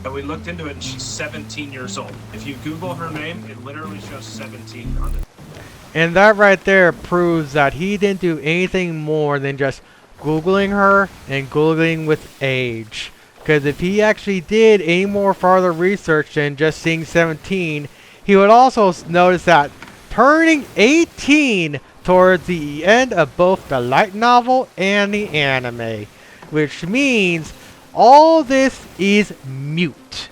And we looked into it, and she's 17 years old. If you Google her name, it literally shows 17 on it. And that right there proves that he didn't do anything more than just Googling her and Googling with age. Because if he actually did any more further research than just seeing 17, he would also notice that turning 18 towards the end of both the light novel and the anime. Which means all this is mute.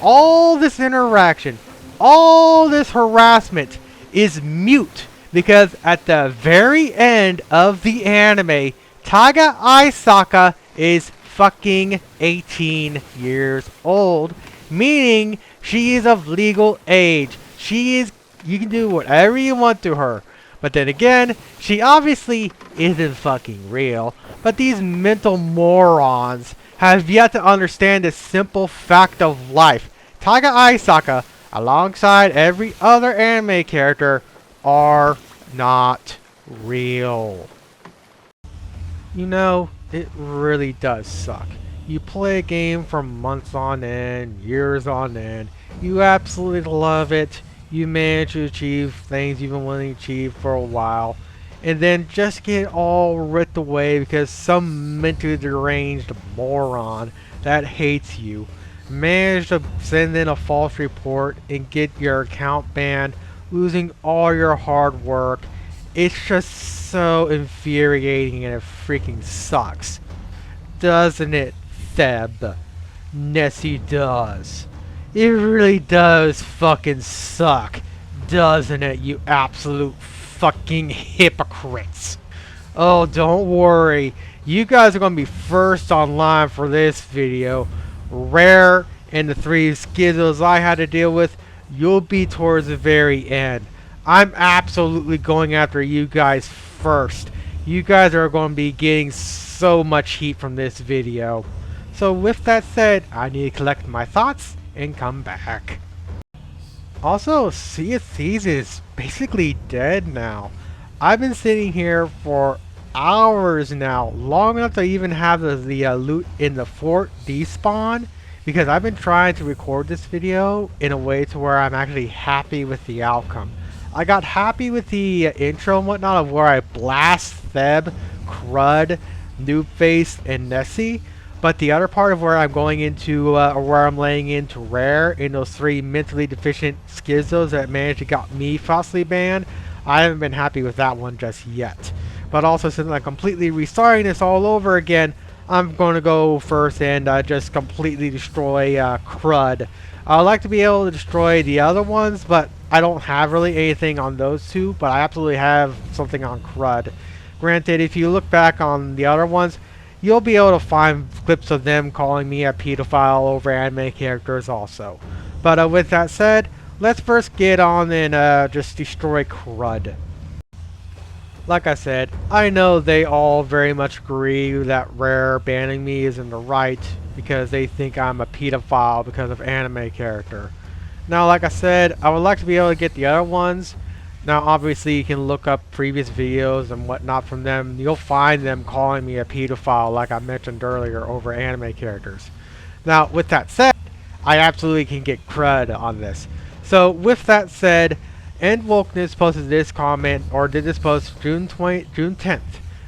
All this interaction, all this harassment is mute. Because at the very end of the anime, Taiga Aisaka is fucking 18 years old, meaning she is of legal age. You can do whatever you want to her. But then again, she obviously isn't fucking real. But these mental morons have yet to understand this simple fact of life. Taiga Aisaka, alongside every other anime character, are not real. You know, it really does suck. You play a game for months on end, years on end. You absolutely love it. You manage to achieve things you've been wanting to achieve for a while. And then just get all ripped away because some mentally deranged moron that hates you managed to send in a false report and get your account banned, losing all your hard work. It's just so infuriating and it freaking sucks. Doesn't it, TheB? NessieDoes. It really does fucking suck. Doesn't it, you absolute fucking hypocrites? Oh, don't worry. You guys are going to be first online for this video. Rare and the 3 schizzos I had to deal with, you'll be towards the very end. I'm absolutely going after you guys first. You guys are going to be getting so much heat from this video. So with that said, I need to collect my thoughts and come back. Also, Sea of Thieves is basically dead now. I've been sitting here for hours now, long enough to even have the loot in the fort despawn, because I've been trying to record this video in a way to where I'm actually happy with the outcome. I got happy with the intro and whatnot of where I blast TheB, Crud, Noobface, and Nessie. But the other part of where I'm going into, or where I'm laying into Rare in those 3 mentally deficient schizzos that managed to get me falsely banned, I haven't been happy with that one just yet. But also, since I'm completely restarting this all over again, I'm going to go first and just completely destroy Crud. I'd like to be able to destroy the other ones, but I don't have really anything on those 2, but I absolutely have something on Crud. Granted, if you look back on the other ones, you'll be able to find clips of them calling me a pedophile over anime characters also. But with that said, let's first get on and just destroy Crud. Like I said, I know they all very much agree that Rare banning me is in the right because they think I'm a pedophile because of anime character. Now, like I said, I would like to be able to get the other ones. Now, obviously, you can look up previous videos and whatnot from them. You'll find them calling me a pedophile, like I mentioned earlier, over anime characters. Now, with that said, I absolutely can get Crud on this. So, with that said, End Wokeness posted this comment, or did this post June 10th.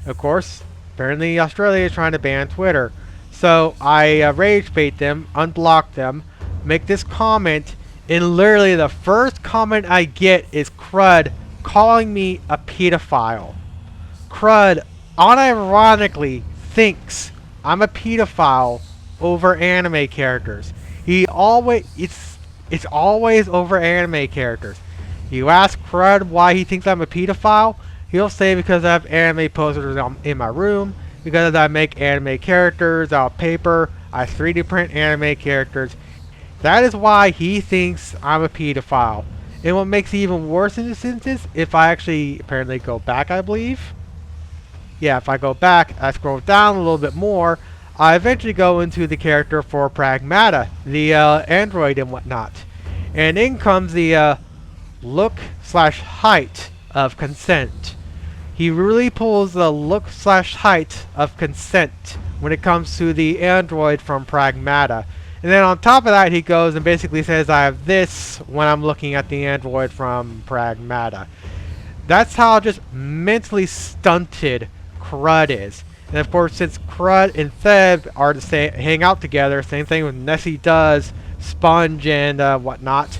Of course, apparently Australia is trying to ban Twitter. So, I rage bait them, unblock them, make this comment, and literally the first comment I get is Crud calling me a pedophile. Crud unironically thinks I'm a pedophile over anime characters. It's always over anime characters. You ask Crud why he thinks I'm a pedophile, he'll say because I have anime posters in my room, because I make anime characters out of paper, I 3D print anime characters. That is why he thinks I'm a pedophile. And what makes it even worse in this instance, if I actually apparently go back, I believe. Yeah, if I go back, I scroll down a little bit more, I eventually go into the character for Pragmata, the android and whatnot. And in comes the look/height of consent. He really pulls the look/height of consent when it comes to the android from Pragmata. And then on top of that, he goes and basically says I have this when I'm looking at the android from Pragmata. That's how just mentally stunted Crud is. And of course, since Crud and TheB are to hang out together, same thing with NessieDoes, Sponge, and whatnot,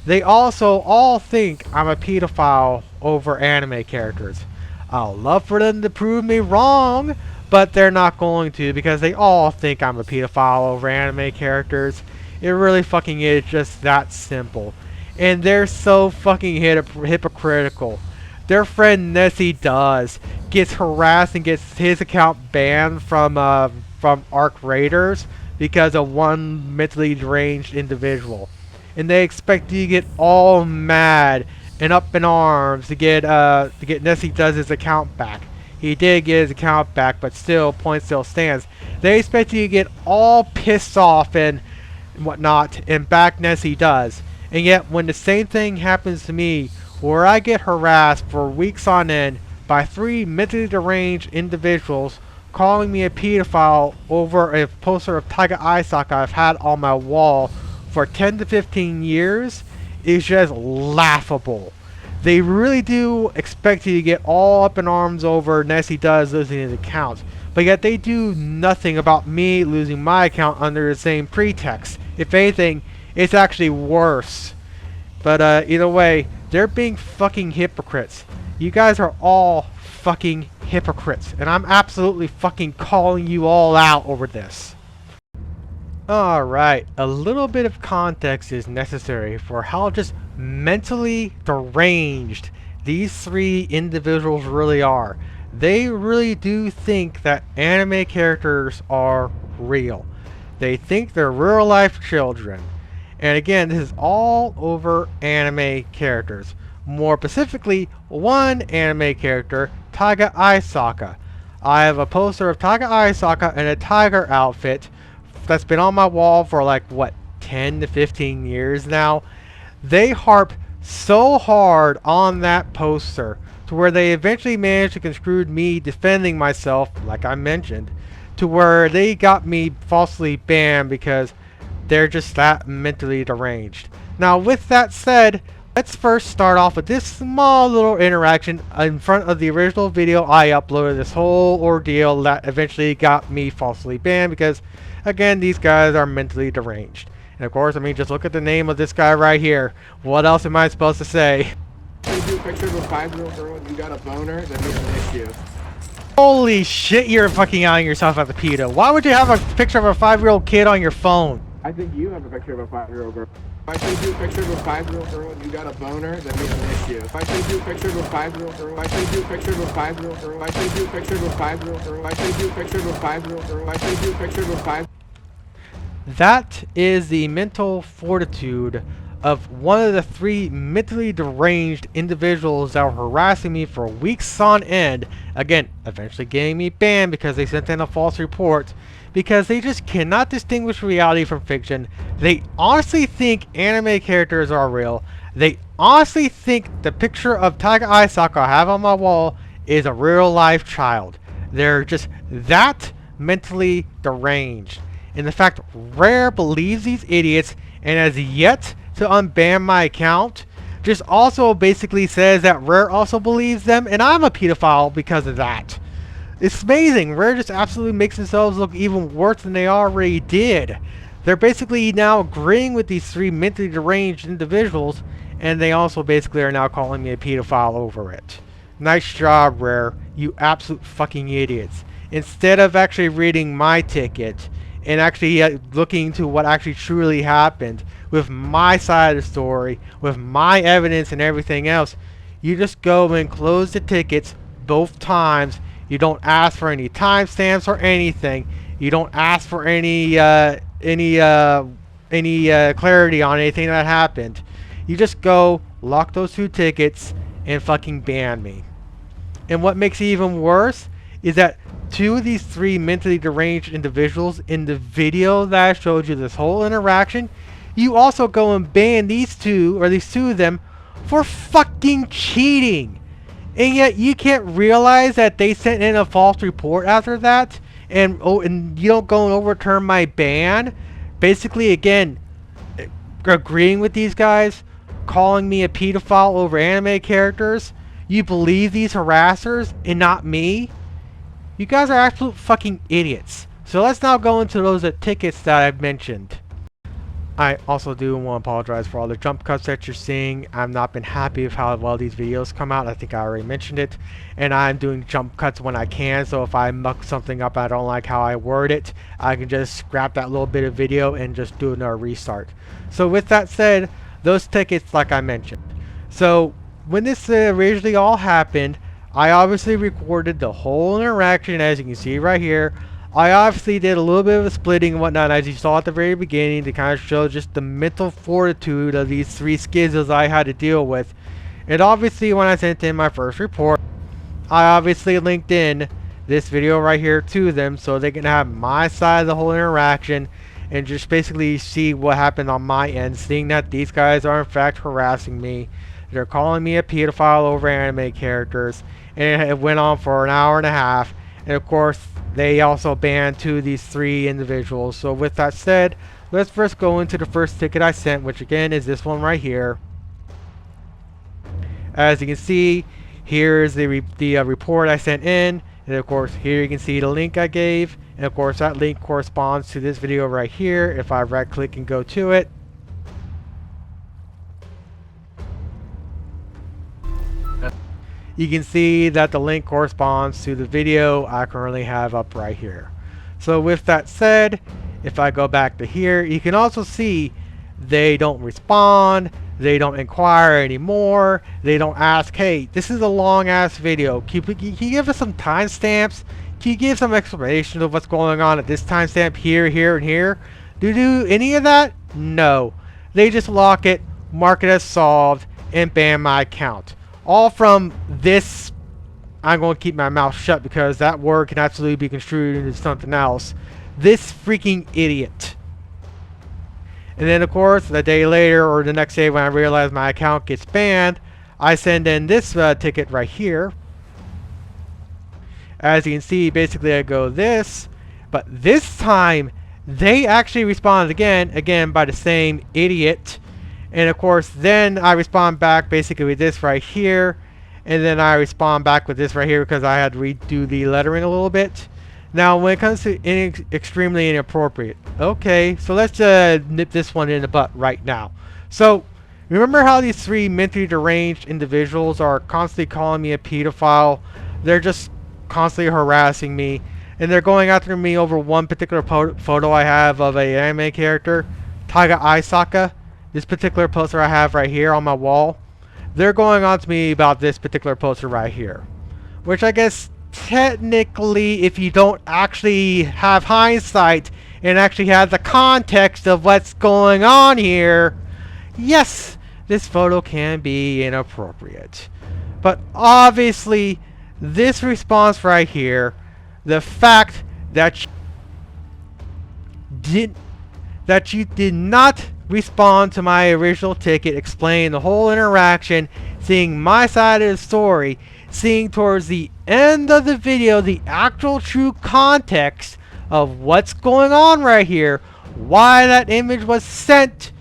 they also all think I'm a pedophile over anime characters. I'll love for them to prove me wrong, but they're not going to because they all think I'm a pedophile over anime characters. It really fucking is just that simple. And they're so fucking hypocritical. Their friend NessieDoes gets harassed and gets his account banned from Arc Raiders because of one mentally deranged individual. And they expect you to get all mad and up in arms to get NessieDoes' account back. He did get his account back, but still, point still stands. They expect you to get all pissed off and whatnot and back NessieDoes. And yet, when the same thing happens to me, where I get harassed for weeks on end by 3 mentally deranged individuals calling me a pedophile over a poster of Taiga Aisaka I've had on my wall for 10 to 15 years, is just laughable. They really do expect you to get all up in arms over NessieDoes losing his account, but yet they do nothing about me losing my account under the same pretext. If anything, it's actually worse. But either way, they're being fucking hypocrites. You guys are all fucking hypocrites, and I'm absolutely fucking calling you all out over this. Alright, a little bit of context is necessary for how just mentally deranged these 3 individuals really are. They really do think that anime characters are real. They think they're real life children. And again, this is all over anime characters. More specifically, one anime character, Taiga Aisaka. I have a poster of Taiga Aisaka in a tiger outfit that's been on my wall for like, what, 10 to 15 years now. They harp so hard on that poster to where they eventually managed to construe me defending myself, like I mentioned, to where they got me falsely banned because they're just that mentally deranged. Now, with that said, let's first start off with this small little interaction in front of the original video I uploaded, this whole ordeal that eventually got me falsely banned because, again, these guys are mentally deranged. And of course, I mean, just look at the name of this guy right here. What else am I supposed to say? If you do a picture of a 5-year-old girl and you got a boner, then we can issue. Holy shit, you're fucking outing yourself as a pedo. Why would you have a picture of a 5-year-old kid on your phone? I think you have a picture of a 5-year-old girl. If I take you a picture of a 5-year-old girl and you got a boner, then we can issue. If I take you a picture of a 5-year-old girl, if I take you a picture of a 5-year-old girl, if I take you a picture of a 5-year-old girl, if I take you a picture of a 5-year-old girl, if I take you a picture of a 5. That is the mental fortitude of one of the 3 mentally deranged individuals that were harassing me for weeks on end. Again, eventually getting me banned because they sent in a false report. Because they just cannot distinguish reality from fiction. They honestly think anime characters are real. They honestly think the picture of Taiga Aisaka I have on my wall is a real life child. They're just that mentally deranged. And the fact Rare believes these idiots and has yet to unban my account just also basically says that Rare also believes them and I'm a pedophile because of that. It's amazing. Rare just absolutely makes themselves look even worse than they already did. They're basically now agreeing with these 3 mentally deranged individuals, and they also basically are now calling me a pedophile over it. Nice job, Rare. You absolute fucking idiots. Instead of actually reading my ticket and actually looking into what actually truly happened with my side of the story, with my evidence and everything else, you just go and close the tickets both times. You don't ask for any timestamps or anything. You don't ask for any clarity on anything that happened. You just go, lock those 2 tickets, and fucking ban me. And what makes it even worse is that 2 of these 3 mentally deranged individuals in the video that I showed you this whole interaction, you also go and ban these 2, or these 2 of them, for fucking cheating. And yet you can't realize that they sent in a false report after that, and you don't go and overturn my ban. basically, again, agreeing with these guys, calling me a pedophile over anime characters. You believe these harassers and not me? You guys are absolute fucking idiots. So let's now go into those tickets that I've mentioned. I also do want to apologize for all the jump cuts that you're seeing. I've not been happy with how well these videos come out. I think I already mentioned it. And I'm doing jump cuts when I can. So if I muck something up, I don't like how I word it, I can just scrap that little bit of video and just do another restart. So with that said, those tickets, like I mentioned. So when this originally all happened, I obviously recorded the whole interaction, as you can see right here. I obviously did a little bit of a splitting and whatnot, as you saw at the very beginning, to kind of show just the mental fortitude of these three schizzos I had to deal with. And obviously when I sent in my first report, I obviously linked in this video right here to them so they can have my side of the whole interaction and just basically see what happened on my end, seeing that these guys are in fact harassing me. They're calling me a pedophile over anime characters, and it went on for an hour and a half. And of course, they also banned two of these three individuals. So with that said, let's first go into the first ticket I sent, which again is this one right here. As you can see, here is the report I sent in, and of course here you can see the link I gave, and of course that link corresponds to this video right here. If I right click and go to it, you can see that the link corresponds to the video I currently have up right here. So with that said, if I go back to here, you can also see they don't respond, they don't inquire anymore, they don't ask, hey, this is a long ass video, can you give us some timestamps? Can you give some explanation of what's going on at this timestamp here, here, and here? Do you do any of that? No. They just lock it, mark it as solved, and ban my account. All from this, I'm going to keep my mouth shut because that word can absolutely be construed into something else. This freaking idiot. And then of course, the day later or the next day when I realize my account gets banned, I send in this ticket right here. As you can see, basically I go this, but this time they actually responded again by the same idiot. And of course, then I respond back basically with this right here. And then I respond back with this right here because I had to redo the lettering a little bit. Now, when it comes to extremely inappropriate. Okay, so let's nip this one in the butt right now. So, remember how these three mentally deranged individuals are constantly calling me a pedophile? They're just constantly harassing me. And they're going after me over one particular photo I have of a anime character, Taiga Aisaka. This particular poster I have right here on my wall. They're going on to me about this particular poster right here. Which I guess technically, if you don't actually have hindsight and actually have the context of what's going on here, yes, this photo can be inappropriate. But obviously, this response right here, the fact that you did not respond to my original ticket, explain the whole interaction, seeing my side of the story, seeing towards the end of the video the actual true context of what's going on right here, why that image was sent,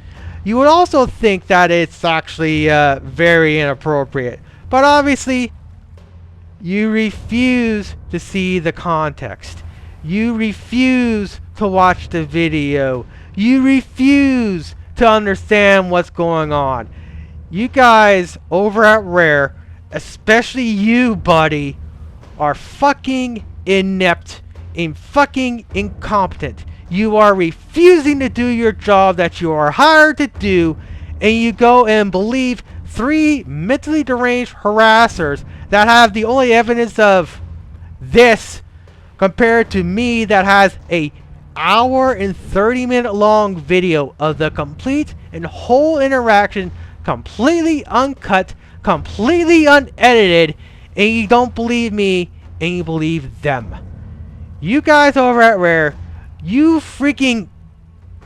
you would also think that it's actually very inappropriate. But obviously, you refuse to see the context. You refuse to watch the video. You refuse to understand what's going on. You guys over at Rare, especially you, buddy, are fucking inept and fucking incompetent. You are refusing to do your job that you are hired to do, and you go and believe three mentally deranged harassers that have the only evidence of this compared to me that has a hour and 30-minute long video of the complete and whole interaction, completely uncut, completely unedited, and you don't believe me and you believe them. You guys over at Rare, you freaking,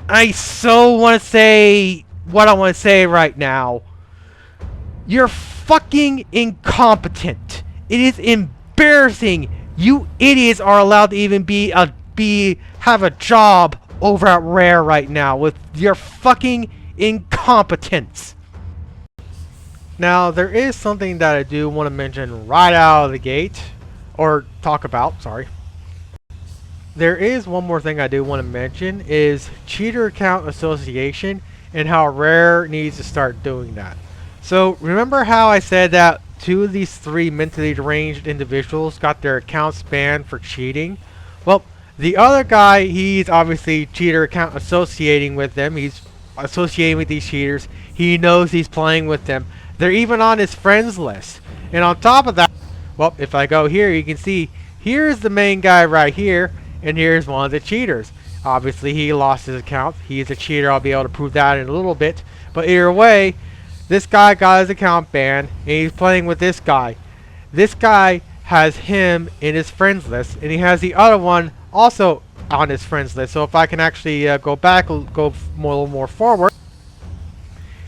I so want to say what I want to say right now. You're fucking incompetent. It is embarrassing. You idiots are allowed to even have a job over at Rare right now with your fucking incompetence. Now, there is something that I do want to mention right out of the gate, or talk about, sorry. There is one more thing I do want to mention, is cheater account association and how Rare needs to start doing that. So, remember how I said that 2 of these 3 mentally deranged individuals got their accounts banned for cheating? Well, the other guy, he's obviously cheater account associating with them. He's associating with these cheaters. He knows he's playing with them. They're even on his friends list. And on top of that, well, if I go here, you can see here's the main guy right here, and here's one of the cheaters. Obviously, he lost his account. He's a cheater. I'll be able to prove that in a little bit. But either way, this guy got his account banned, and he's playing with this guy. This guy has him in his friends list, and he has the other one also on his friends list. So if I can actually go back, go a little more forward.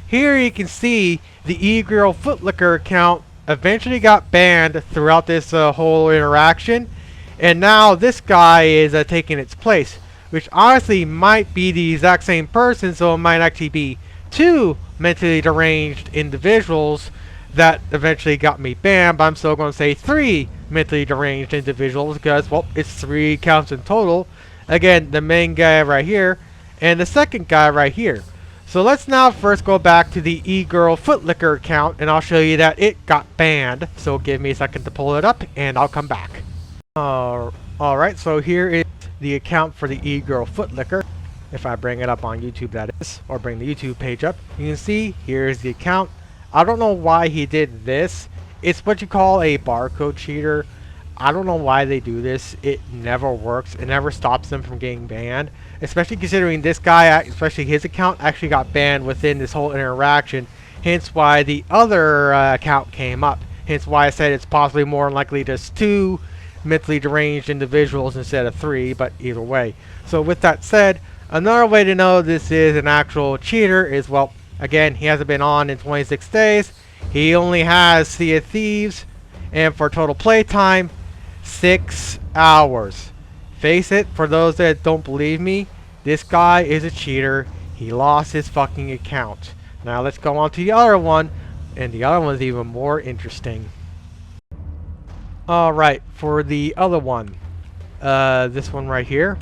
Here you can see the e-girl footlicker account eventually got banned throughout this whole interaction, and now this guy is taking its place, which honestly might be the exact same person, so it might actually be 2 mentally deranged individuals that eventually got me banned, but I'm still going to say 3 mentally deranged individuals because, well, it's 3 accounts in total. Again, the main guy right here and the second guy right here. So let's now first go back to the e-girl footlicker account, and I'll show you that it got banned. So give me a second to pull it up, and I'll come back. Alright, so here is the account for the e-girl footlicker. If I bring it up on YouTube, that is, or bring the YouTube page up, you can see here's the account. I don't know why he did this. It's what you call a barcode cheater. I don't know why they do this. It never works. It never stops them from getting banned. Especially considering this guy, especially his account, actually got banned within this whole interaction. Hence why the other account came up. Hence why I said it's possibly more likely just 2 mentally deranged individuals instead of 3, but either way. So with that said, another way to know this is an actual cheater is, well, again, he hasn't been on in 26 days. He only has Sea of Thieves, and for total playtime, 6 hours. Face it, for those that don't believe me, this guy is a cheater. He lost his fucking account. Now let's go on to the other one, and the other one's even more interesting. Alright, for the other one, this one right here,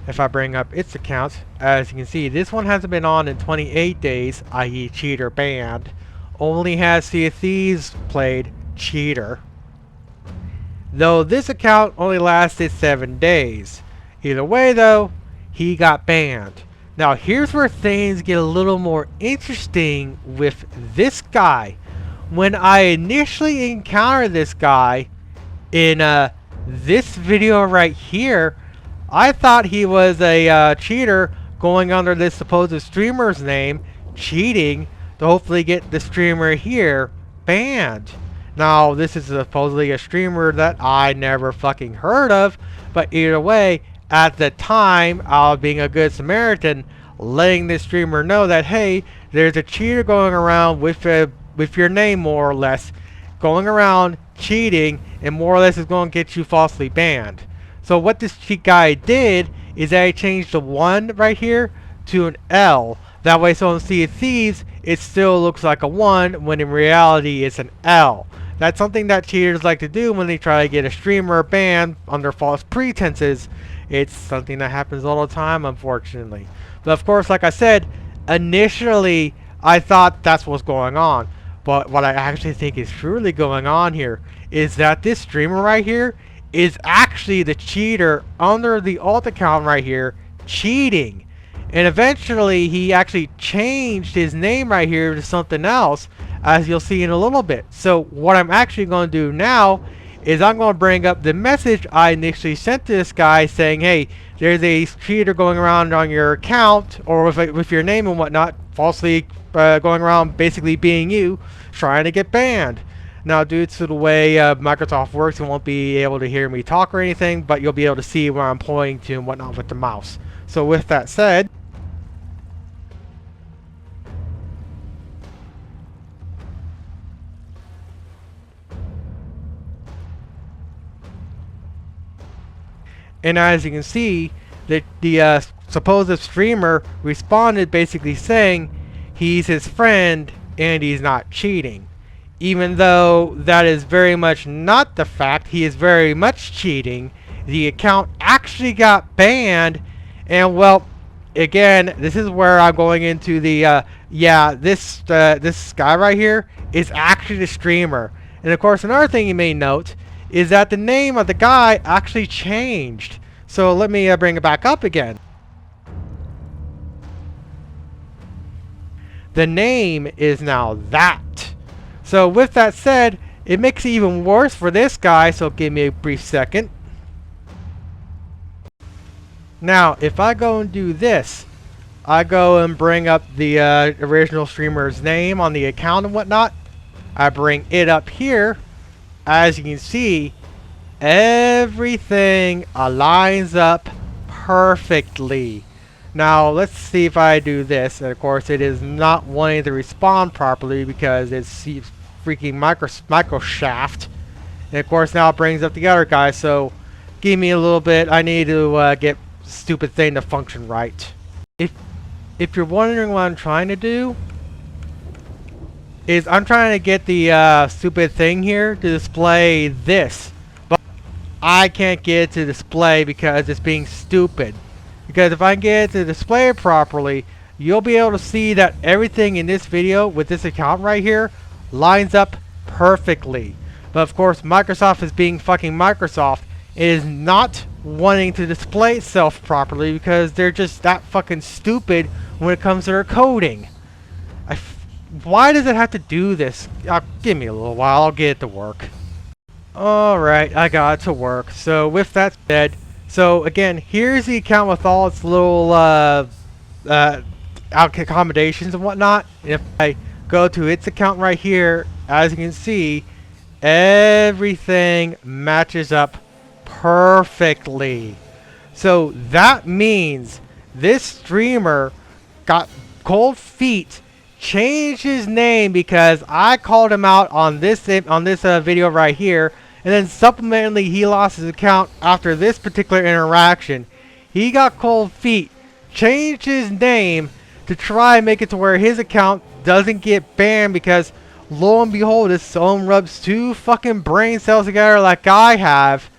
if I bring up its account, as you can see, this one hasn't been on in 28 days, i.e. cheater banned. Only has Sea of Thieves played, cheater. Though this account only lasted 7 days. Either way though, he got banned. Now here's where things get a little more interesting with this guy. When I initially encountered this guy in this video right here, I thought he was a cheater going under this supposed streamer's name, cheating to hopefully get the streamer here banned. Now, this is supposedly a streamer that I never fucking heard of, but either way, at the time, I was being a good Samaritan, letting this streamer know that, hey, there's a cheater going around with your name, more or less, going around cheating, and more or less is going to get you falsely banned. So what this guy did is that he changed the 1 right here to an L. That way, so in Sea of Thieves, it still looks like a 1, when in reality it's an L. That's something that cheaters like to do when they try to get a streamer banned under false pretenses. It's something that happens all the time, unfortunately. But of course, like I said, initially I thought that's what's going on. But what I actually think is truly going on here is that this streamer right here is actually the cheater under the alt account right here, cheating. And eventually he actually changed his name right here to something else, as you'll see in a little bit. So what I'm actually going to do now is I'm going to bring up the message I initially sent to this guy saying, hey, there's a cheater going around on your account, or with your name and whatnot, falsely going around basically being you, trying to get banned. Now, due to the way Microsoft works, you won't be able to hear me talk or anything, but you'll be able to see where I'm pointing to and whatnot with the mouse. So with that said, and as you can see, the supposed streamer responded basically saying he's his friend and he's not cheating. Even though that is very much not the fact, he is very much cheating. The account actually got banned, and well, again, this is where I'm going into the this guy right here is actually the streamer. And of course, another thing you may note is that the name of the guy actually changed. So let me bring it back up again. The name is now that. So with that said, it makes it even worse for this guy, so give me a brief second. Now, if I go and do this, I go and bring up the original streamer's name on the account and whatnot. I bring it up here. As you can see, everything aligns up perfectly. Now, let's see if I do this. And of course, it is not wanting to respond properly because it's freaking microshaft. And of course, now it brings up the other guy. So, give me a little bit. I need to get stupid thing to function right. If you're wondering what I'm trying to do, is I'm trying to get the stupid thing here to display this, but I can't get it to display because it's being stupid. Because if I can get it to display it properly, you'll be able to see that everything in this video with this account right here lines up perfectly. But of course, Microsoft is being fucking Microsoft. It is not wanting to display itself properly because they're just that fucking stupid when it comes to their coding. Why does it have to do this? Give me a little while, I'll get it to work. Alright, I got it to work. So with that said, so again, here's the account with all its little accommodations and whatnot. And if I go to its account right here, as you can see, everything matches up perfectly. So that means this streamer got cold feet, changed his name because I called him out on this video right here, and then supplementally he lost his account after this particular interaction. He got cold feet, changed his name to try and make it to where his account doesn't get banned because lo and behold, his phone rubs two fucking brain cells together like I have,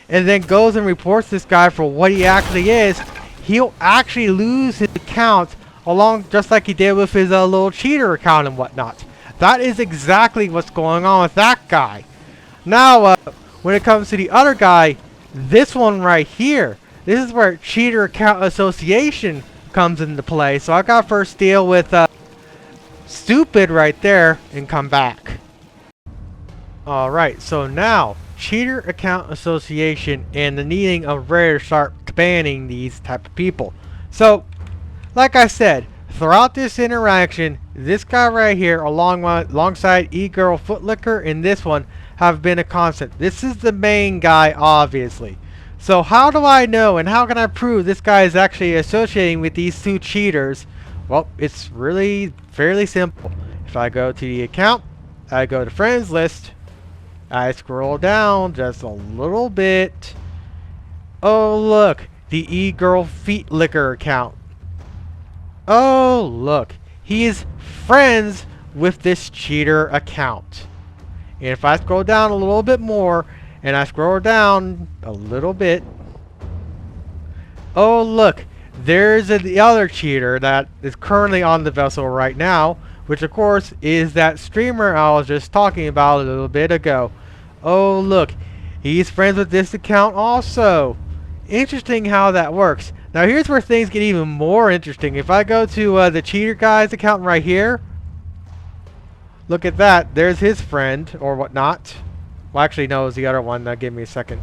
and then goes and reports this guy for what he actually is. He'll actually lose his account along just like he did with his little cheater account and whatnot. That is exactly what's going on with that guy. Now, when it comes to the other guy, this one right here, this is where cheater account association comes into play. So I gotta first deal with stupid right there and come back. Alright, so now cheater account association and the needing of Rare to start banning these type of people. So, like I said, throughout this interaction, this guy right here, alongside E-Girl Footlicker, and this one have been a constant. This is the main guy, obviously. So how do I know and how can I prove this guy is actually associating with these two cheaters? Well, it's really fairly simple. If I go to the account, I go to friends list, I scroll down just a little bit. Oh look, the E-Girl Feet Licker account. Oh look, he is friends with this cheater account. And if I scroll down a little bit more, and I scroll down a little bit, oh look, there's the other cheater that is currently on the vessel right now, which of course is that streamer I was just talking about a little bit ago. Oh look, he's friends with this account also. Interesting how that works. Now here's where things get even more interesting. If I go to the cheater guy's account right here, look at that. There's his friend or whatnot. Well, actually, no, it was the other one. Now, give me a second.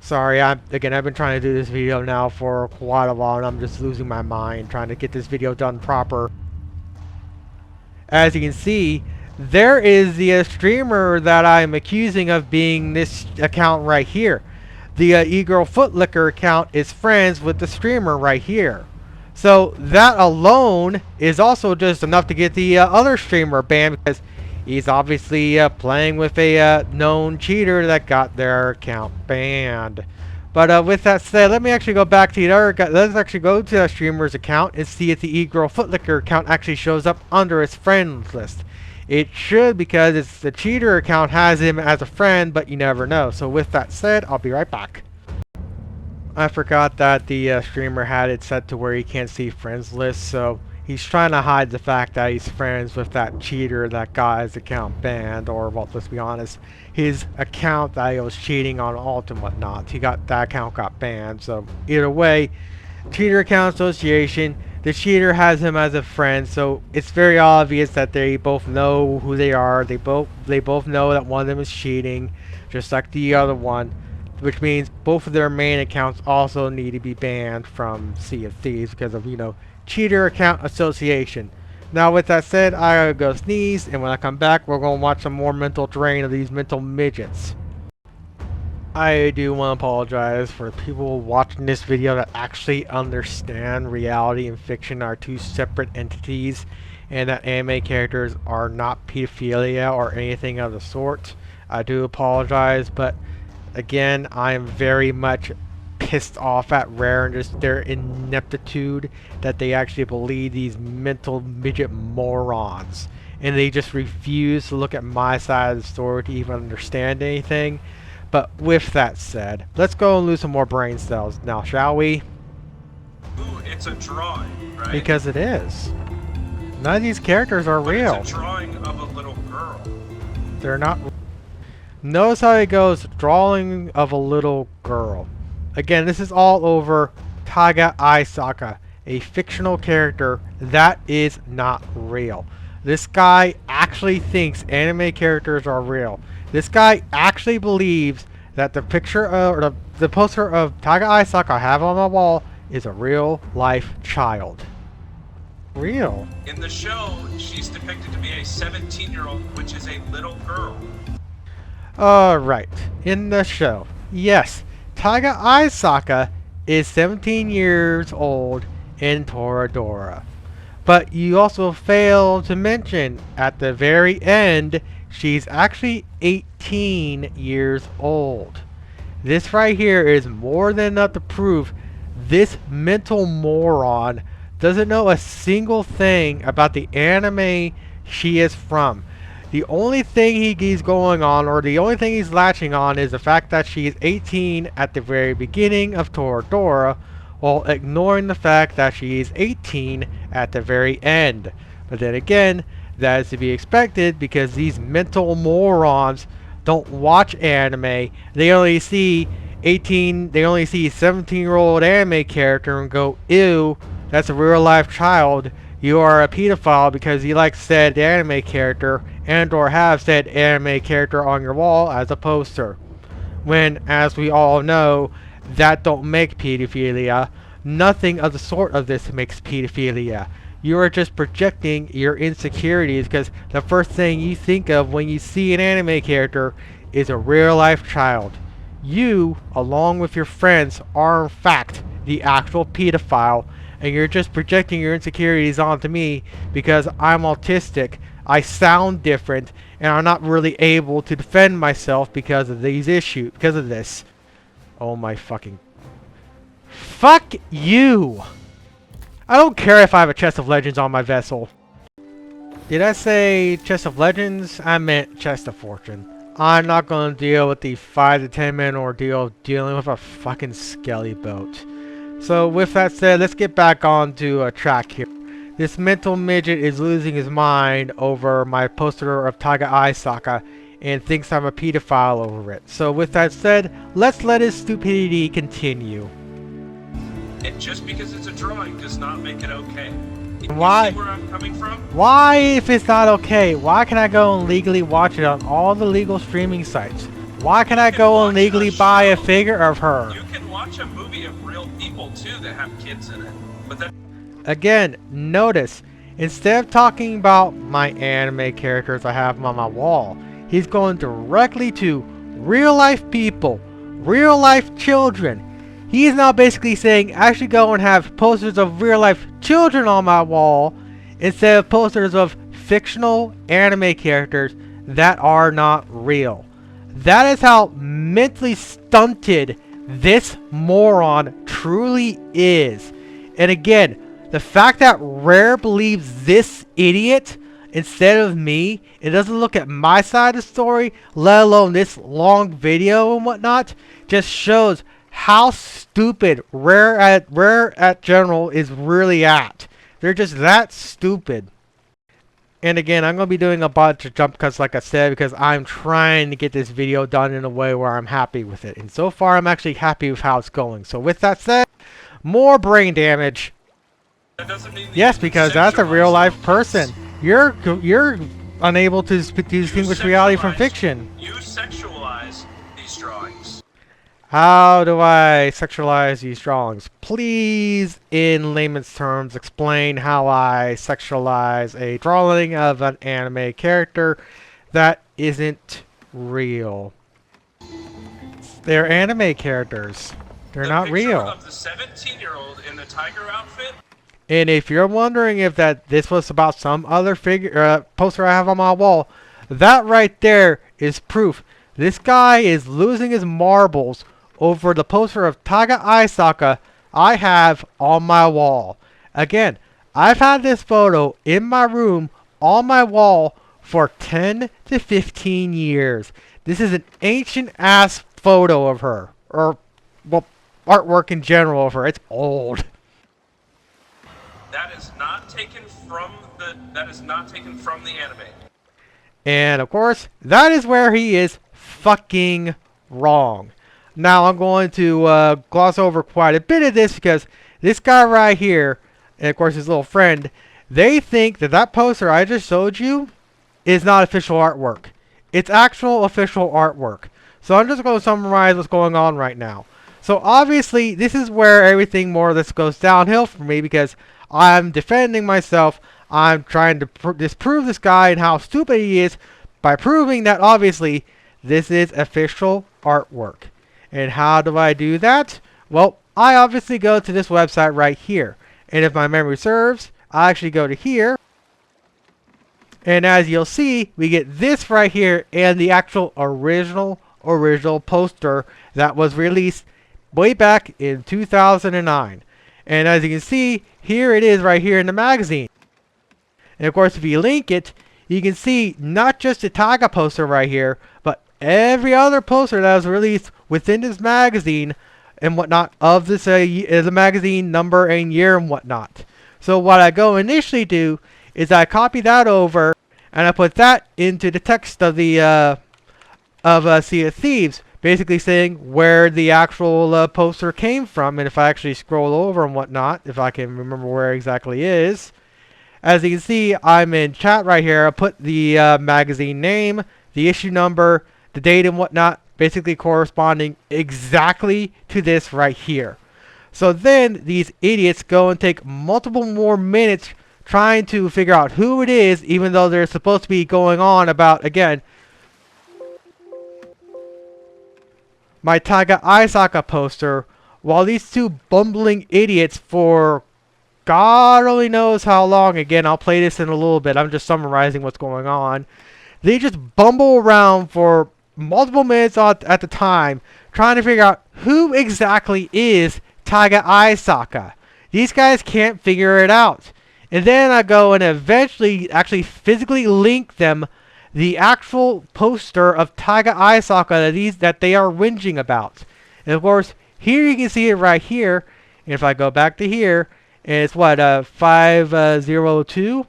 Sorry, I've been trying to do this video now for quite a while, and I'm just losing my mind trying to get this video done proper. As you can see, there is the streamer that I'm accusing of being this account right here. The E-Girl Footlicker account is friends with the streamer right here. So that alone is also just enough to get the other streamer banned, because He's obviously playing with a known cheater that got their account banned. But with that said, let me actually go back to the other guy. Let's actually go to that streamer's account and see if the e-girl footlicker account actually shows up under his friends list. It should, because it's the cheater account has him as a friend, but you never know. So with that said, I'll be right back. I forgot that the streamer had it set to where he can't see friends list, so he's trying to hide the fact that he's friends with that cheater that got his account banned, or, well, let's be honest, his account that he was cheating on alt and whatnot. That account got banned, so either way, cheater account association, the cheater has him as a friend, so it's very obvious that they both know who they are. They both know that one of them is cheating, just like the other one, which means both of their main accounts also need to be banned from Sea of Thieves because of, cheater account association. Now with that said, I gotta go sneeze, and when I come back, we're gonna watch some more mental drain of these mental midgets. I do want to apologize for people watching this video that actually understand reality and fiction are two separate entities, and that anime characters are not pedophilia or anything of the sort. I do apologize, but again, I am very much pissed off at Rare and just their ineptitude that they actually believe these mental midget morons, and they just refuse to look at my side of the story to even understand anything. But with that said, let's go and lose some more brain cells now, shall we? Ooh, it's a drawing, right? Because it is. None of these characters are real. It's a drawing of a little girl. They're not. Notice how it goes, drawing of a little girl. Again, this is all over Taiga Aisaka, a fictional character that is not real. This guy actually thinks anime characters are real. This guy actually believes that the picture or the poster of Taiga Aisaka I have on my wall is a real life child. Real. In the show, she's depicted to be a 17-year-old, which is a little girl. Alright. In the show, yes, Taiga Aisaka is 17 years old in Toradora. But you also failed to mention at the very end, she's actually 18 years old. This right here is more than enough to prove this mental moron doesn't know a single thing about the anime she is from. The only thing he's going on, or the only thing he's latching on, is the fact that she is 18 at the very beginning of Toradora, while ignoring the fact that she is 18 at the very end. But then again, that is to be expected because these mental morons don't watch anime. They only see 17-year-old anime character and go, ew, that's a real life child. You are a pedophile because you like said anime character and or have said anime character on your wall as a poster. When, as we all know, that don't make pedophilia. Nothing of the sort of this makes pedophilia. You are just projecting your insecurities because the first thing you think of when you see an anime character is a real life child. You, along with your friends, are in fact the actual pedophile, and you're just projecting your insecurities onto me because I'm autistic, I sound different, and I'm not really able to defend myself because of these issues, because of this. Oh my fucking... Fuck you! I don't care if I have a chest of legends on my vessel. Did I say chest of legends? I meant chest of fortune. I'm not going to deal with the 5 to 10 minute ordeal of dealing with a fucking skelly boat. So with that said, let's get back onto a track here. This mental midget is losing his mind over my poster of Taiga Aisaka and thinks I'm a pedophile over it. So with that said, let's let his stupidity continue. And just because it's a drawing does not make it okay. Why? You see where I'm coming from? Why, if it's not okay, why can I go and legally watch it on all the legal streaming sites? Why can I go and legally buy a figure of her? You can watch a movie of real people too that have kids in it. But that... Again, notice, instead of talking about my anime characters I have on my wall, he's going directly to real life people, real life children. He is now basically saying I should go and have posters of real life children on my wall instead of posters of fictional anime characters that are not real. That is how mentally stunted this moron truly is. And again, the fact that Rare believes this idiot instead of me, it doesn't look at my side of the story, let alone this long video and whatnot, just shows how stupid Rare at General is really at. They're just that stupid. And again, I'm going to be doing a bunch of jump cuts like I said because I'm trying to get this video done in a way where I'm happy with it. And so far, I'm actually happy with how it's going. So with that said, more brain damage. That doesn't mean yes, because that's a real life person. You're unable to distinguish reality from fiction. You sexualize these drawings. How do I sexualize these drawings? Please, in layman's terms, explain how I sexualize a drawing of an anime character that isn't real. They're anime characters. They're not real. Of the 17-year-old in the tiger outfit. And if you're wondering if this was about some other poster I have on my wall, that right there is proof. This guy is losing his marbles over the poster of Taiga Aisaka I have on my wall. Again, I've had this photo in my room on my wall for 10 to 15 years. This is an ancient ass photo of her, or well, artwork in general of her. It's old. That is not taken from the anime. And of course, that is where he is fucking wrong. Now I'm going to gloss over quite a bit of this because this guy right here, and of course his little friend, they think that that poster I just showed you is not official artwork. It's actual official artwork. So I'm just going to summarize what's going on right now. So obviously this is where everything more or less goes downhill for me because I'm defending myself. I'm trying to disprove this guy and how stupid he is by proving that obviously this is official artwork. And how do I do that? Well, I obviously go to this website right here. And if my memory serves, I actually go to here. And as you'll see, we get this right here and the actual original poster that was released way back in 2009. And as you can see, here it is right here in the magazine. And of course, if you link it, you can see not just the Taiga poster right here, but every other poster that was released within this magazine and whatnot of this the magazine number and year and whatnot. So what I go initially do is I copy that over and I put that into the text of the Sea of Thieves, basically saying where the actual poster came from. And if I actually scroll over and whatnot, if I can remember where it exactly is, as you can see, I'm in chat right here. I put the magazine name, the issue number, the date and whatnot, basically corresponding exactly to this right here. So then these idiots go and take multiple more minutes trying to figure out who it is, even though they're supposed to be going on about, again, my Taiga Aisaka poster, while these two bumbling idiots for God only knows how long, again, I'll play this in a little bit, I'm just summarizing what's going on, they just bumble around for multiple minutes at the time, trying to figure out who exactly is Taiga Aisaka. These guys can't figure it out. And then I go and eventually actually physically link them the actual poster of Taiga Aisaka that they are whinging about. And of course, here you can see it right here. And if I go back to here, and it's what, 502?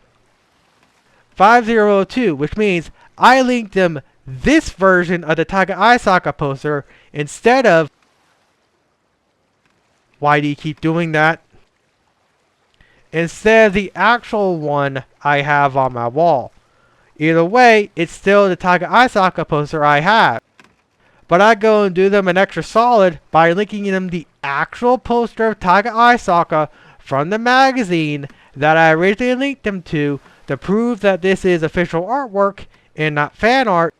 502, which means I linked them this version of the Taiga Aisaka poster instead of... Why do you keep doing that? Instead of the actual one I have on my wall. Either way, it's still the Taiga Aisaka poster I have. But I go and do them an extra solid by linking them the actual poster of Taiga Aisaka from the magazine that I originally linked them to prove that this is official artwork and not fan art.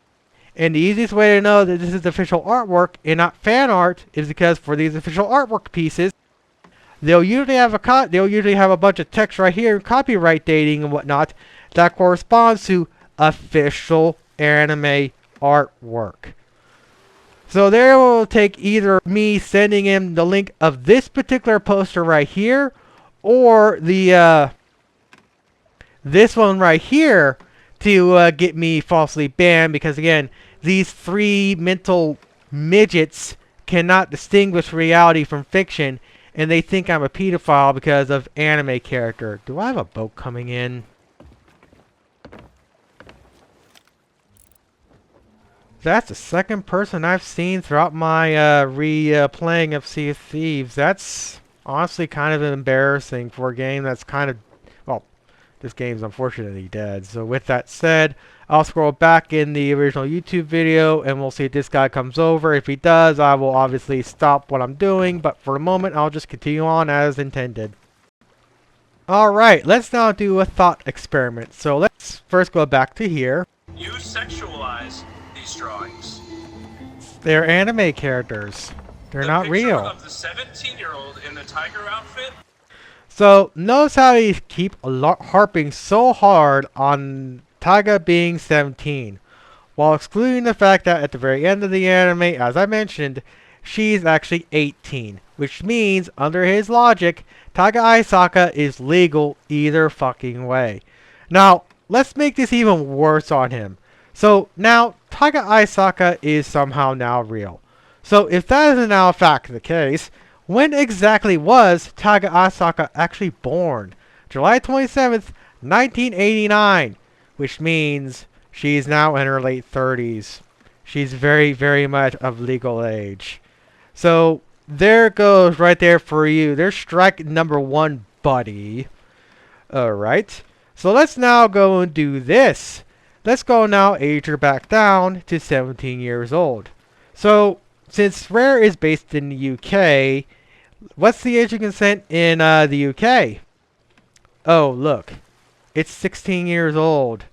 And the easiest way to know that this is official artwork and not fan art is because for these official artwork pieces, they'll usually have a bunch of text right here, copyright dating and whatnot, that corresponds to official anime artwork. So they will take either me sending him the link of this particular poster right here, or the this one right here to get me falsely banned, because again, these three mental midgets cannot distinguish reality from fiction, and they think I'm a pedophile because of anime character. Do I have a boat coming in? That's the second person I've seen throughout my replaying of Sea of Thieves. That's honestly kind of embarrassing for a game that's kind of, well, this game's unfortunately dead. So with that said, I'll scroll back in the original YouTube video and we'll see if this guy comes over. If he does, I will obviously stop what I'm doing, but for the moment, I'll just continue on as intended. Alright, let's now do a thought experiment. So let's first go back to here. You sexualize these drawings. They're anime characters. They're not real. Of the 17-year-old in the tiger outfit. So notice how they keep harping so hard on Taiga being 17, while excluding the fact that at the very end of the anime, as I mentioned, she's actually 18, which means under his logic, Taiga Aisaka is legal either fucking way. Now, let's make this even worse on him. So now, Taiga Aisaka is somehow now real. So if that is now in fact the case, when exactly was Taiga Aisaka actually born? July 27th, 1989, which means she's now in her late 30s. She's very, very much of legal age. So there it goes right there for you. There's strike number 1, buddy. Alright. So let's now go and do this. Let's go now age her back down to 17 years old. So since Rare is based in the UK, what's the age of consent in the UK? Oh, look. It's 16 years old.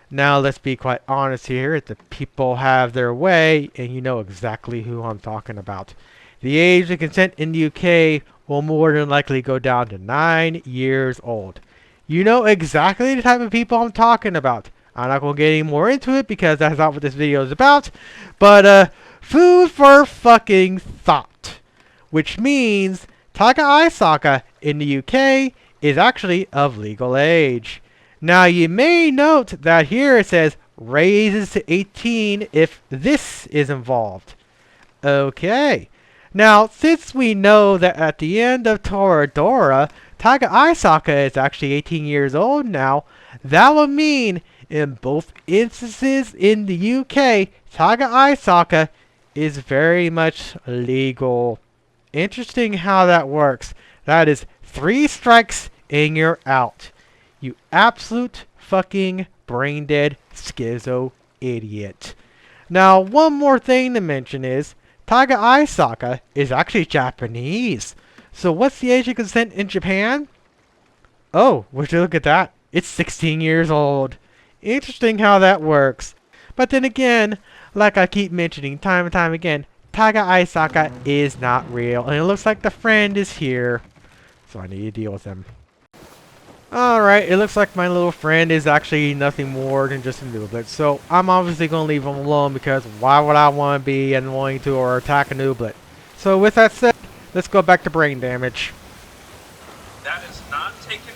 Now, let's be quite honest here. If the people have their way, and you know exactly who I'm talking about. The age of consent in the UK will more than likely go down to 9 years old. You know exactly the type of people I'm talking about. I'm not going to get any more into it because that's not what this video is about. But, food for fucking thought. Which means Taiga Aisaka in the UK is actually of legal age. Now you may note that here it says raises to 18 if this is involved. Okay. Now since we know that at the end of Toradora, Taiga Aisaka is actually 18 years old now, that will mean in both instances in the UK, Taiga Aisaka is very much legal. Interesting how that works. That is 3 strikes and you're out. You absolute fucking brain dead schizo idiot. Now, one more thing to mention is Taiga Aisaka is actually Japanese. So what's the age of consent in Japan? Oh, would you look at that? It's 16 years old. Interesting how that works. But then again, like I keep mentioning time and time again, Taiga Aisaka is not real. And it looks like the friend is here. So I need to deal with him. Alright, it looks like my little friend is actually nothing more than just a nooblet. So I'm obviously going to leave him alone because why would I want to be annoying to or attack a nooblet? So with that said, let's go back to brain damage. That is not taken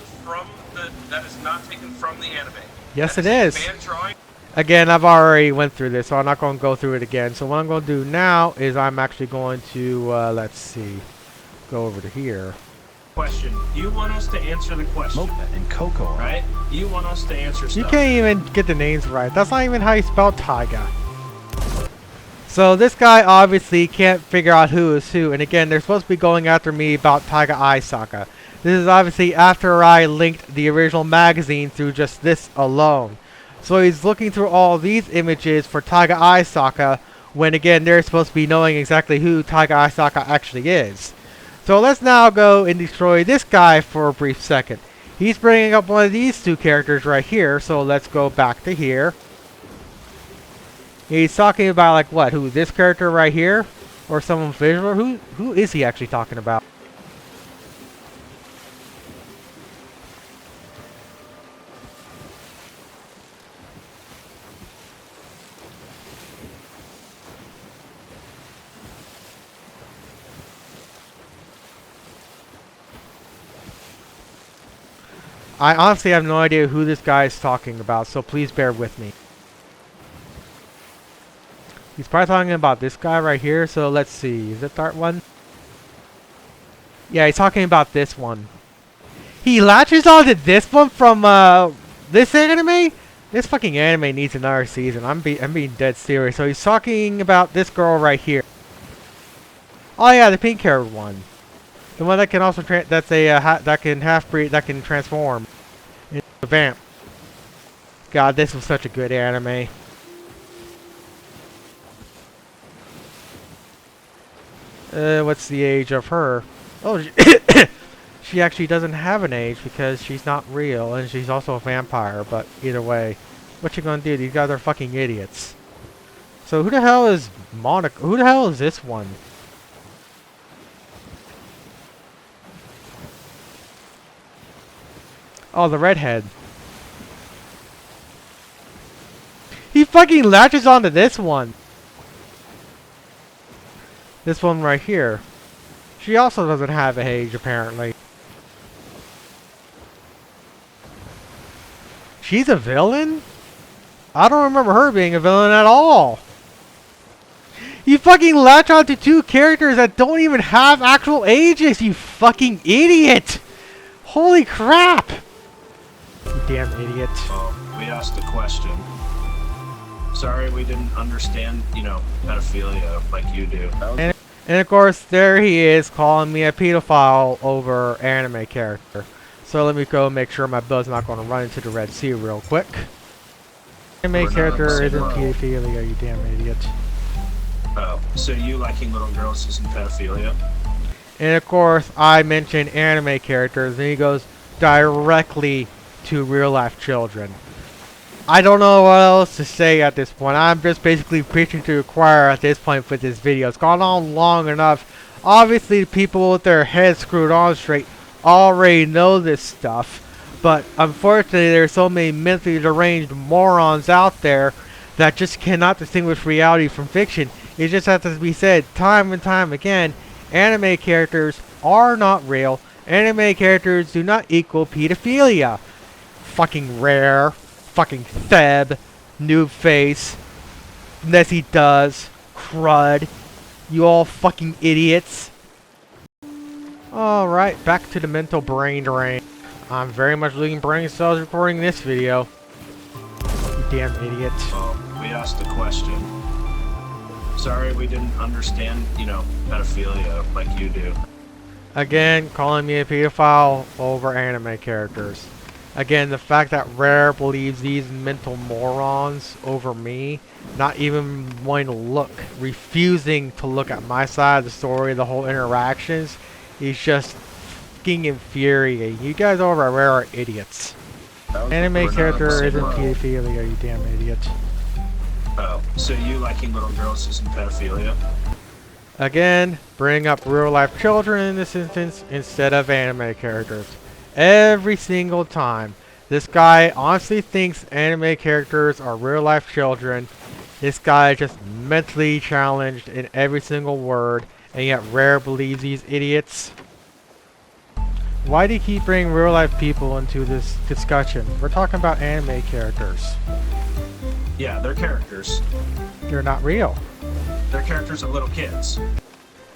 from the anime. Yes, it is. Fan drawing. Again, I've already went through this, so I'm not going to go through it again. So what I'm going to do now is I'm actually going to, let's see, go over to here. Question. You want us to answer the question. Mocha and Coco. Right? You want us to answer stuff. You can't even get the names right. That's not even how you spell Taiga. So this guy obviously can't figure out who is who. And again, they're supposed to be going after me about Taiga Aisaka. This is obviously after I linked the original magazine through just this alone. So he's looking through all these images for Taiga Aisaka when again they're supposed to be knowing exactly who Taiga Aisaka actually is. So let's now go and destroy this guy for a brief second. He's bringing up one of these 2 characters right here, so let's go back to here. He's talking about like what? Who? This character right here? Or someone visual? Who is he actually talking about? I honestly have no idea who this guy is talking about, so please bear with me. He's probably talking about this guy right here, so let's see. Is it that one? Yeah, he's talking about this one. He latches onto this one from this anime? This fucking anime needs another season. I'm being dead serious. So he's talking about this girl right here. Oh yeah, the pink-haired one. The one that can also that's a that can half-breed, that can transform into a vamp. God, this was such a good anime. What's the age of her? Oh, she actually doesn't have an age because she's not real and she's also a vampire. But either way, what you gonna do? These guys are fucking idiots. So who the hell is Monica? Who the hell is this one? Oh, the redhead. He fucking latches onto this one. This one right here. She also doesn't have an age, apparently. She's a villain? I don't remember her being a villain at all. You fucking latch onto two characters that don't even have actual ages, you fucking idiot! Holy crap! You damn idiot. We asked a question. Sorry we didn't understand, you know, pedophilia like you do. And of course, there he is calling me a pedophile over anime character. So let me go make sure my butt's not going to run into the Red Sea real quick. Anime character isn't pedophilia, you damn idiot. Oh, so you liking little girls isn't pedophilia? And of course, I mentioned anime characters, and he goes directly to real life children. I don't know what else to say at this point. I'm just basically preaching to the choir at this point for this video. It's gone on long enough. Obviously, people with their heads screwed on straight already know this stuff. But unfortunately, there's so many mentally deranged morons out there that just cannot distinguish reality from fiction. It just has to be said time and time again. Anime characters are not real. Anime characters do not equal pedophilia. Fucking rare. Fucking TheB, Noob Face, NessieDoes, Crud, you all fucking idiots. Alright, back to the mental brain drain. I'm very much losing brain cells recording this video. You damn idiot. We asked a question. Sorry we didn't understand, you know, pedophilia like you do. Again, calling me a pedophile over anime characters. Again, the fact that Rare believes these mental morons over me, not even wanting to look, refusing to look at my side of the story, the whole interactions, is just fucking infuriating. You guys over at Rare are idiots. Anime character isn't pedophilia, you damn idiot. Oh, so you liking little girls isn't pedophilia? Again, bring up real life children in this instance instead of anime characters. Every single time. This guy honestly thinks anime characters are real life children. This guy is just mentally challenged in every single word, and yet Rare believes these idiots. Why do you keep bringing real life people into this discussion? We're talking about anime characters. Yeah, they're characters. They're not real. They're characters of little kids.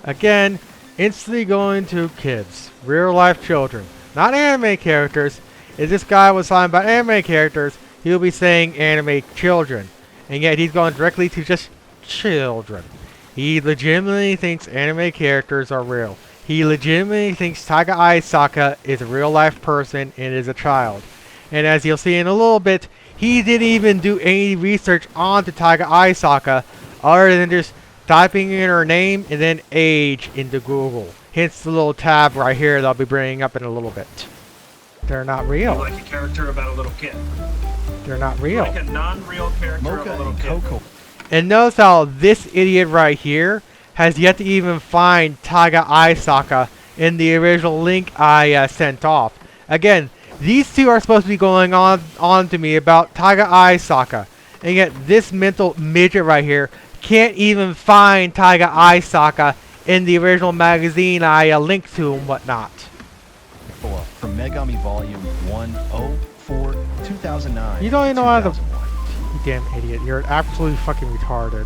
Again, instantly going to kids. Real life children. Not anime characters. If this guy was talking about anime characters, he'll be saying anime children. And yet he's going directly to just children. He legitimately thinks anime characters are real. He legitimately thinks Taiga Aisaka is a real life person and is a child. And as you'll see in a little bit, he didn't even do any research onto Taiga Aisaka other than just typing in her name and then age into Google. Hence the little tab right here that I'll be bringing up in a little bit. They're not real. You like a character about a little kid. They're not real. Like a non-real character of a little kid. And notice how this idiot right here has yet to even find Taiga Aisaka in the original link I sent off. Again, these two are supposed to be going on to me about Taiga Aisaka. And yet this mental midget right here can't even find Taiga Aisaka in the original magazine I linked to and whatnot. from Megami Volume 104, 2009. You don't even know how to... 2001. You damn idiot. You're absolutely fucking retarded.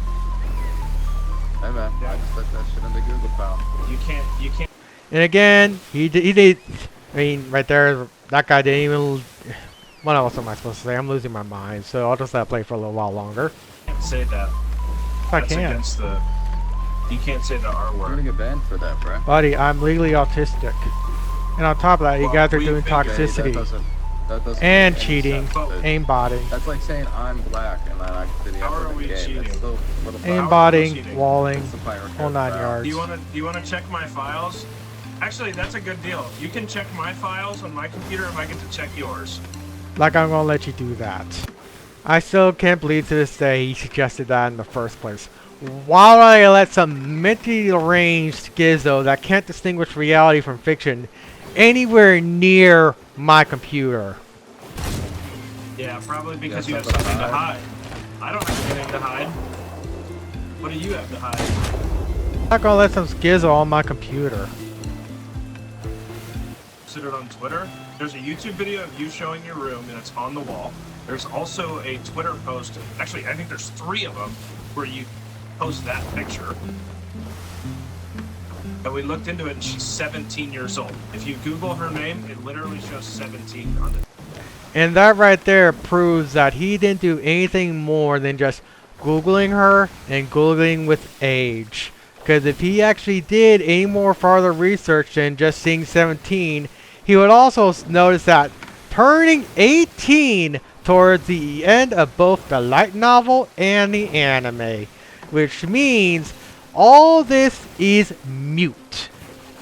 Hey man, I just put that shit in the Google file. You can't. And again, he did... I mean, right there, that guy didn't even... What else am I supposed to say? I'm losing my mind, so I'll just let it play for a little while longer. Can't say that. I That's can't. against the. You can't say the R You're word. gonna get banned for that, bro. Buddy, I'm legally autistic. And on top of that, you Well, guys are we doing think toxicity. That doesn't And make any cheating. sense. Aimbotting. That's like saying I'm black and then I did the How are other we gay. cheating? That's still a little Aimbotting, cheating. walling, It's the pirate whole 9 foul. yards. Do you wanna check my files? Actually, that's a good deal. You can check my files on my computer if I get to check yours. Like, I'm gonna let you do that. I still can't believe to this day he suggested that in the first place. Why would I let some mentally deranged schizo that can't distinguish reality from fiction anywhere near my computer? Yeah, probably because Yeah, you have something to hide. I don't have anything to hide. What do you have to hide? I'm not gonna let some schizo on my computer. Posted it on Twitter. There's a YouTube video of you showing your room, and it's on the wall. There's also a Twitter post. Actually, I think there's 3 of them where you post that picture. And we looked into it, and she's 17 years old. If you Google her name, it literally shows 17 on the. And that right there proves that he didn't do anything more than just Googling her and Googling with age. Because if he actually did any more further research than just seeing 17, he would also notice that turning 18 towards the end of both the light novel and the anime. Which means all this is mute.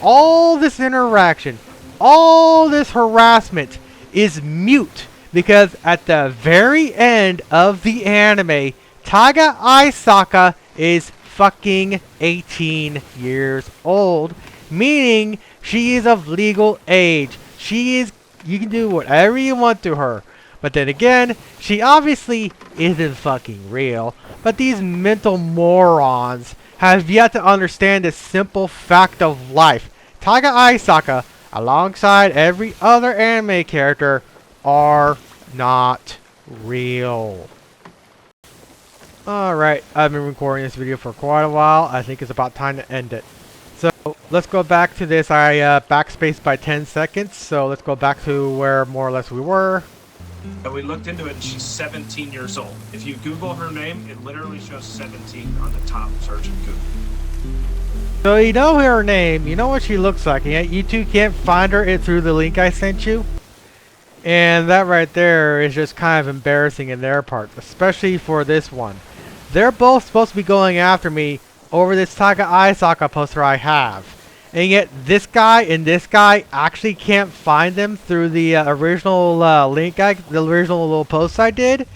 All this interaction, all this harassment is mute. Because at the very end of the anime, Taiga Aisaka is fucking 18 years old, meaning she is of legal age. You can do whatever you want to her. But then again, she obviously isn't fucking real. But these mental morons have yet to understand this simple fact of life. Taiga Aisaka, alongside every other anime character, are not real. Alright, I've been recording this video for quite a while. I think it's about time to end it. So, let's go back to this. I backspaced by 10 seconds, so let's go back to where more or less we were. And we looked into it, and she's 17 years old. If you Google her name, it literally shows 17 on the top search in Google. So you know her name, you know what she looks like, and yet you two can't find her through the link I sent you? And that right there is just kind of embarrassing in their part, especially for this one. They're both supposed to be going after me over this Taiga Aisaka poster I have. And yet this guy and this guy actually can't find them through the original link, the original little post I did.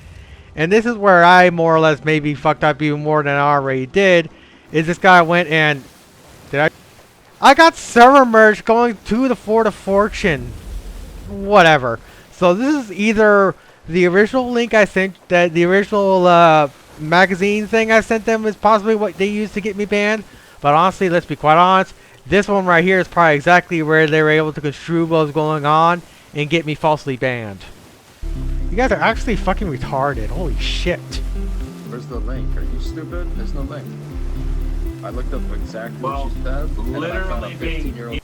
And this is where I more or less maybe fucked up even more than I already did. Is this guy went and... I got server merge going to the Fort of Fortune. Whatever. So this is either the original link I sent, that the original magazine thing I sent them is possibly what they used to get me banned. But honestly, let's be quite honest, this one right here is probably exactly where they were able to construe what was going on and get me falsely banned. You guys are actually fucking retarded. Holy shit. Where's the link? Are you stupid? There's no link. I looked up exactly what she said, and I found a Literally being 15-year-old.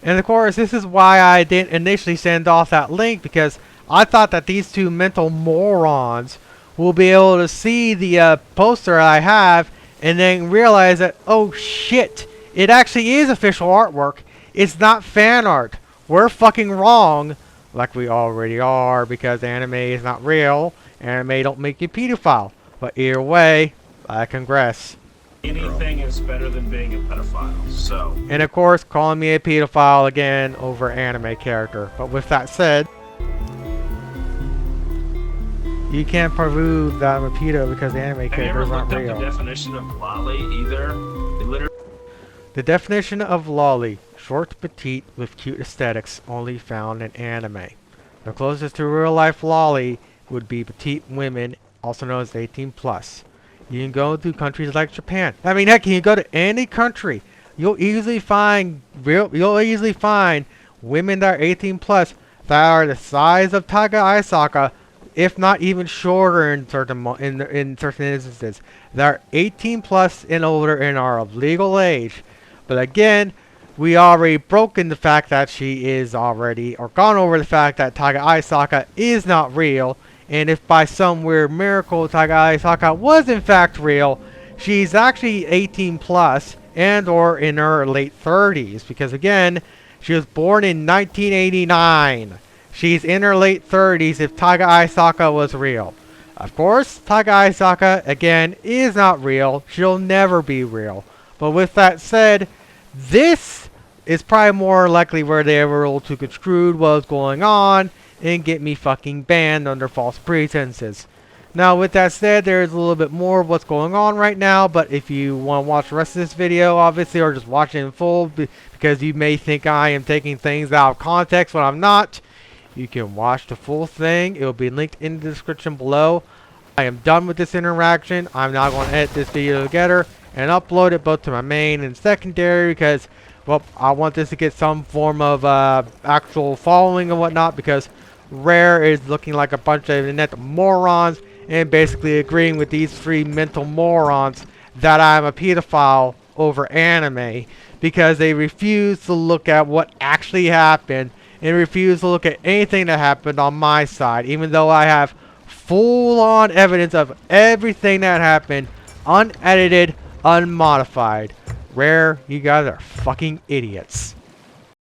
And of course, this is why I didn't initially send off that link, because I thought that these two mental morons will be able to see the poster I have and then realize that, oh shit, it actually is official artwork. It's not fan art. We're fucking wrong, like we already are, because anime is not real. Anime don't make you pedophile. But either way, I congress. Anything is better than being a pedophile, so... And of course, calling me a pedophile again over anime character. But with that said, you can't prove that I'm a pedo because the anime Have you ever character is not looked up real. the definition of lolly either? They literally... The definition of lolly, short, petite, with cute aesthetics, only found in anime. The closest to real life lolly would be petite women, also known as 18 plus. You can go to countries like Japan. I mean, heck, you can go to any country. You'll easily find women that are 18 plus that are the size of Taiga Aisaka, if not even shorter in in certain instances, that are 18 plus and older and are of legal age. But again, we already broken the fact that she is already, or gone over the fact that Taiga Aisaka is not real. And if by some weird miracle Taiga Aisaka was in fact real, she's actually 18 plus and or in her late 30s. Because again, she was born in 1989. She's in her late 30s if Taiga Aisaka was real. Of course, Taiga Aisaka, again, is not real. She'll never be real. But with that said, this is probably more likely where they were able to construe what was going on and get me fucking banned under false pretenses. Now, with that said, there's a little bit more of what's going on right now, but if you want to watch the rest of this video, obviously, or just watch it in full, because you may think I am taking things out of context when I'm not, you can watch the full thing. It will be linked in the description below. I am done with this interaction. I'm now going to edit this video together and upload it both to my main and secondary because, well, I want this to get some form of actual following and whatnot, because Rare is looking like a bunch of internet morons and basically agreeing with these three mental morons that I'm a pedophile over anime, because they refuse to look at what actually happened and refuse to look at anything that happened on my side, even though I have full-on evidence of everything that happened, unedited, unmodified. Rare, you guys are fucking idiots.